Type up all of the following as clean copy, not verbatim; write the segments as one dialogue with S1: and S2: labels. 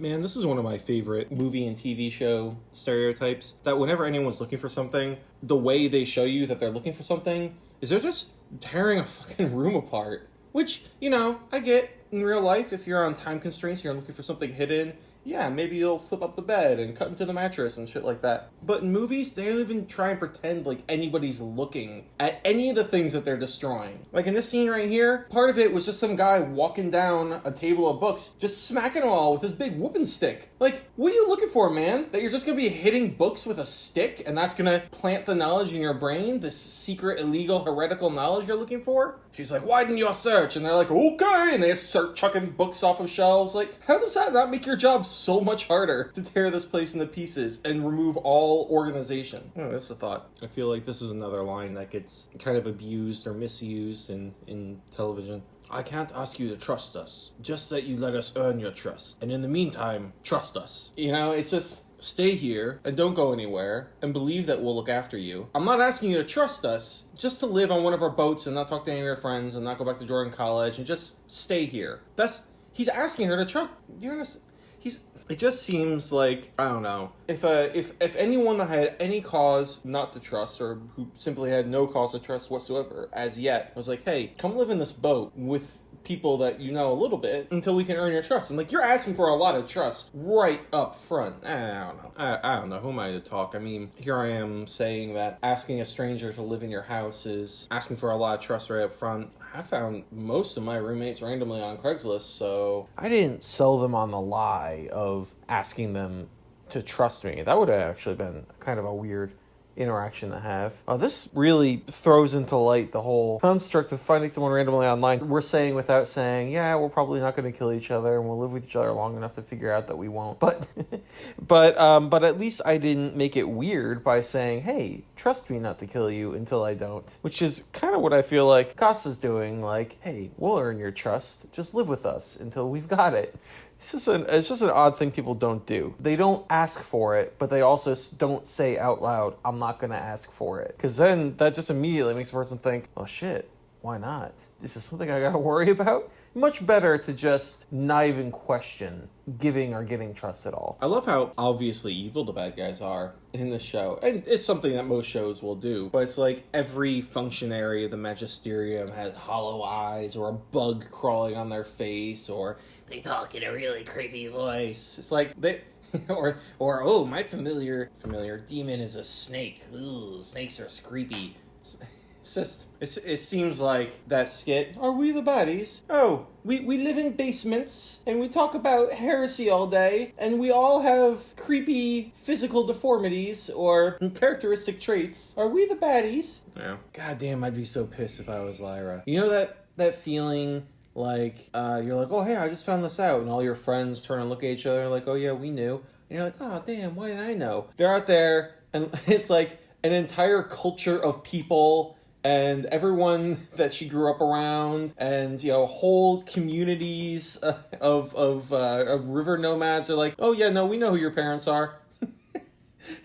S1: Man, this is one of my favorite movie and TV show stereotypes, that whenever anyone's looking for something, the way they show you that they're looking for something is they're just tearing a fucking room apart. Which, I get in real life, if you're on time constraints, you're looking for something hidden, yeah, maybe you'll flip up the bed and cut into the mattress and shit like that. But in movies, they don't even try and pretend like anybody's looking at any of the things that they're destroying. Like in this scene right here, part of it was just some guy walking down a table of books, just smacking them all with his big whooping stick. Like, what are you looking for, man? That you're just gonna be hitting books with a stick and that's gonna plant the knowledge in your brain? This secret, illegal, heretical knowledge you're looking for? She's like, widen your search. And they're like, okay. And they start chucking books off of shelves. Like, how does that not make your job so much harder to tear this place into pieces and remove all organization? Oh, that's the thought. I feel like this is another line that gets kind of abused or misused in television. I can't ask you to trust us, just that you let us earn your trust. And in the meantime, trust us. It's just stay here and don't go anywhere and believe that we'll look after you. I'm not asking you to trust us, just to live on one of our boats and not talk to any of your friends and not go back to Jordan College and just stay here. He's asking her to trust. You understand? It just seems like, I don't know, if anyone that had any cause not to trust, or who simply had no cause to trust whatsoever as yet, was like, hey, come live in this boat with people that you know a little bit until we can earn your trust. I'm like, you're asking for a lot of trust right up front. I don't know. I don't know. Who am I to talk? I mean, here I am saying that asking a stranger to live in your house is asking for a lot of trust right up front. I found most of my roommates randomly on Craigslist, so I didn't sell them on the lie of asking them to trust me. That would have actually been kind of a weird interaction to have. This really throws into light the whole construct of finding someone randomly online. We're saying without saying, yeah, we're probably not going to kill each other and we'll live with each other long enough to figure out that we won't. But at least I didn't make it weird by saying, hey, trust me not to kill you until I don't. Which is kind of what I feel like Costa's doing. Like, hey, we'll earn your trust. Just live with us until we've got it. It's just an odd thing people don't do. They don't ask for it, but they also don't say out loud, I'm not going to ask for it. Because then that just immediately makes a person think, oh shit, why not? Is this something I got to worry about? Much better to just not even question giving or getting trust at all. I love how obviously evil the bad guys are in this show. And it's something that most shows will do. But it's like every functionary of the Magisterium has hollow eyes or a bug crawling on their face, or they talk in a really creepy voice. It's like they... or oh, my familiar demon is a snake. Ooh, snakes are creepy. It's just, it seems like that skit, are we the baddies? Oh, we live in basements, and we talk about heresy all day, and we all have creepy physical deformities or characteristic traits. Are we the baddies? Yeah. God damn, I'd be so pissed if I was Lyra. You know that feeling... like, you're like, oh, hey, I just found this out. And all your friends turn and look at each other like, oh, yeah, we knew. And you're like, oh, damn, why didn't I know? They're out there, and it's like an entire culture of people and everyone that she grew up around, and, whole communities of river nomads are like, oh, yeah, no, we know who your parents are.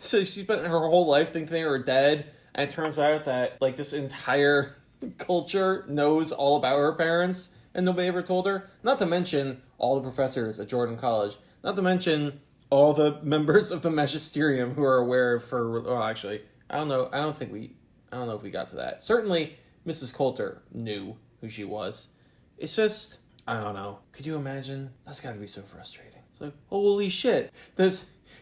S1: So she spent her whole life thinking they were dead, and it turns out that, like, this entire culture knows all about her parents. And nobody ever told her. Not to mention all the professors at Jordan College. Not to mention all the members of the Magisterium who are aware of her. Well, actually, I don't know. I don't know if we got to that. Certainly, Mrs. Coulter knew who she was. It's just, I don't know. Could you imagine? That's got to be so frustrating. It's like, holy shit.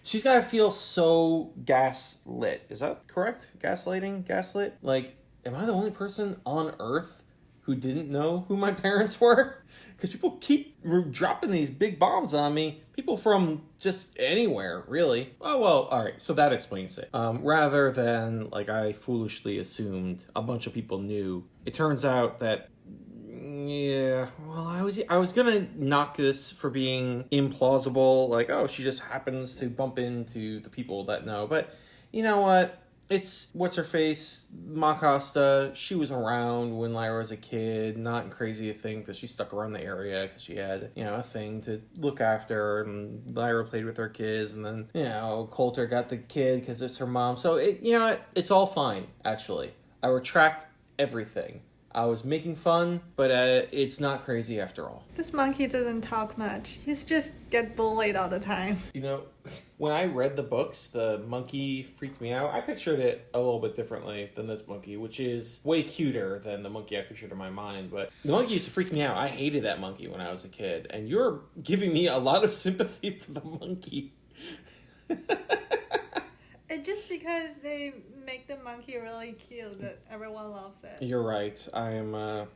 S1: She's got to feel so gaslit. Is that correct? Gaslit? Like, am I the only person on Earth who didn't know who my parents were? Because people keep dropping these big bombs on me. People from just anywhere, really. Oh, well, all right, so that explains it. Rather than, like, I foolishly assumed a bunch of people knew. It turns out that, yeah, well, I was gonna knock this for being implausible. Like, oh, she just happens to bump into the people that know. But you know what? It's, what's-her-face, Ma Costa. She was around when Lyra was a kid. Not crazy to think that she stuck around the area because she had, a thing to look after. And Lyra played with her kids. And then, Coulter got the kid because it's her mom. So, it's all fine, actually. I retract everything. I was making fun, but it's not crazy after all.
S2: This monkey doesn't talk much. He's just get bullied all the time.
S1: You know, when I read the books, the monkey freaked me out. I pictured it a little bit differently than this monkey, which is way cuter than the monkey I pictured in my mind. But the monkey used to freak me out. I hated that monkey when I was a kid. And you're giving me a lot of sympathy for the monkey.
S2: It's just because they make the monkey really cute that everyone loves it.
S1: You're right. I am a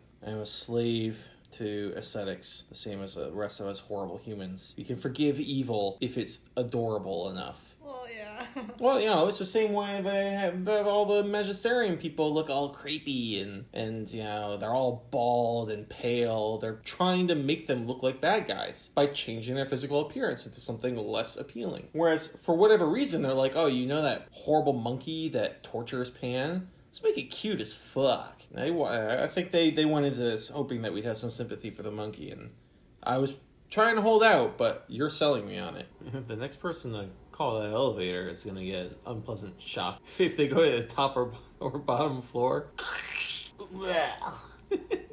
S1: slave to aesthetics, the same as the rest of us horrible humans. You can forgive evil if it's adorable enough.
S2: Well, yeah.
S1: Well, you know, it's the same way they have all the Magisterium people look all creepy and you know, they're all bald and pale. They're trying to make them look like bad guys by changing their physical appearance into something less appealing. Whereas, for whatever reason, they're like, oh, you know that horrible monkey that tortures Pan? Let's make it cute as fuck. I think they went into this hoping that we'd have some sympathy for the monkey, and I was trying to hold out, but you're selling me on it. The next person to call that elevator is going to get an unpleasant shock if they go to the top or bottom floor.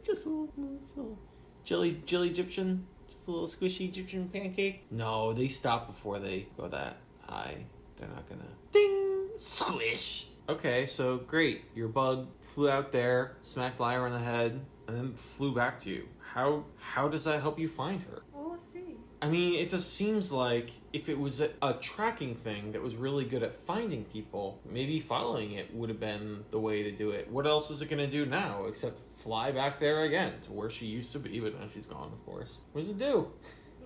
S1: Just a little jelly Egyptian, just a little squishy Egyptian pancake. No, they stop before they go that high. They're not going to ding squish. Okay, so great. Your bug flew out there, smacked Lyra on the head, and then flew back to you. How does that help you find her?
S2: We'll see.
S1: I mean, it just seems like if it was a tracking thing that was really good at finding people, maybe following it would have been the way to do it. What else is it going to do now except fly back there again to where she used to be, but now she's gone, of course. What does it do?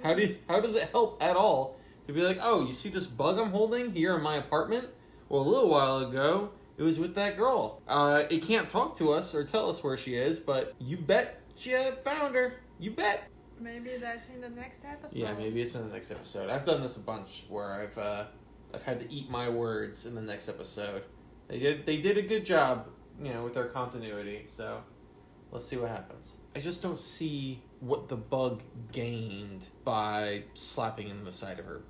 S1: How does it help at all to be like, oh, you see this bug I'm holding here in my apartment? Well, a little while ago, it was with that girl. It can't talk to us or tell us where she is, but you bet you found her. You bet.
S2: Maybe that's in the next episode.
S1: Yeah, maybe it's in the next episode. I've done this a bunch where I've had to eat my words in the next episode. They did a good job, you know, with their continuity. So let's see what happens. I just don't see what the bug gained by slapping in the side of her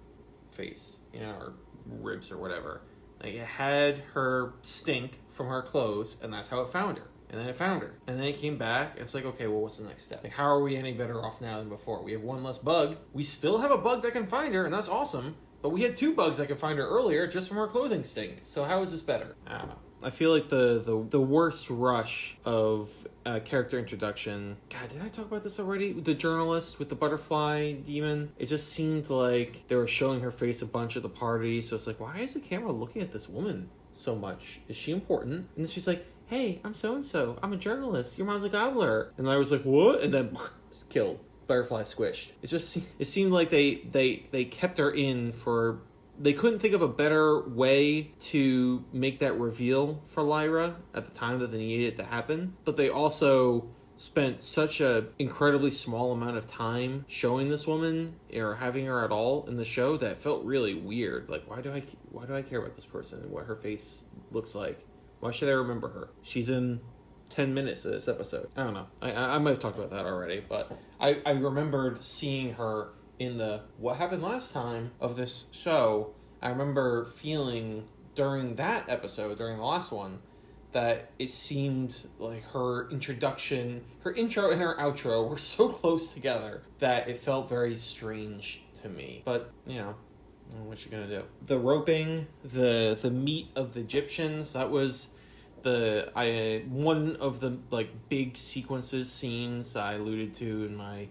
S1: face, you know, or ribs or whatever. Like, it had her stink from her clothes, and that's how it found her. And then it found her. And then it came back, and it's like, okay, well, what's the next step? Like, how are we any better off now than before? We have one less bug. We still have a bug that can find her, and that's awesome. But we had 2 bugs that could find her earlier just from her clothing stink. So how is this better? I don't know. I feel like the worst rush of character introduction... God, did I talk about this already? The journalist with the butterfly demon? It just seemed like they were showing her face a bunch at the party, so it's like, why is the camera looking at this woman so much? Is she important? And then she's like, hey, I'm so-and-so. I'm a journalist. Your mom's a gobbler. And I was like, what? And then just killed. Butterfly squished. It seemed like they kept her in for... They couldn't think of a better way to make that reveal for Lyra at the time that they needed it to happen. But they also spent such a incredibly small amount of time showing this woman or having her at all in the show that it felt really weird. Like, why do I care about this person and what her face looks like? Why should I remember her? She's in 10 minutes of this episode. I don't know. I might have talked about that already, but I remembered seeing her in the what happened last time of this show. I remember feeling during that episode, during the last one, that it seemed like her intro and her outro were so close together that it felt very strange to me. But, you know, what you gonna do? The roping, the meat of the Egyptians, that was one of the like big scenes I alluded to in my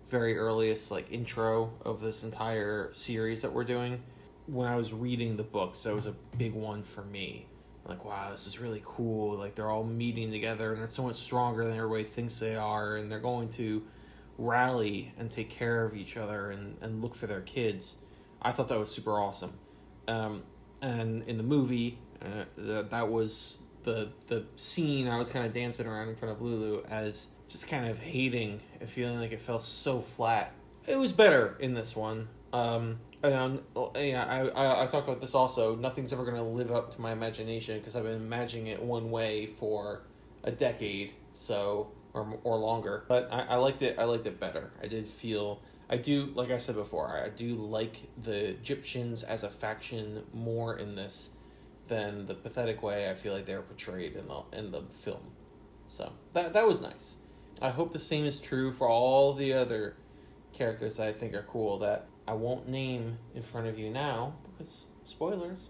S1: very earliest like intro of this entire series that we're doing. When I was reading the books, that was a big one for me. Like, wow, this is really cool. Like, they're all meeting together, and they're so much stronger than everybody thinks they are, and they're going to rally and take care of each other and look for their kids. I thought that was super awesome. And in the movie, that was the scene I was kind of dancing around in front of Lulu as just kind of hating and feeling like it felt so flat. It was better in this one. I talked about this also. Nothing's ever going to live up to my imagination because I've been imagining it one way for a decade, so or longer. But I liked it. I liked it better. Like I said before, I do like the Egyptians as a faction more in this than the pathetic way I feel like they were portrayed in the film. So that was nice. I hope the same is true for all the other characters that I think are cool that I won't name in front of you now because spoilers.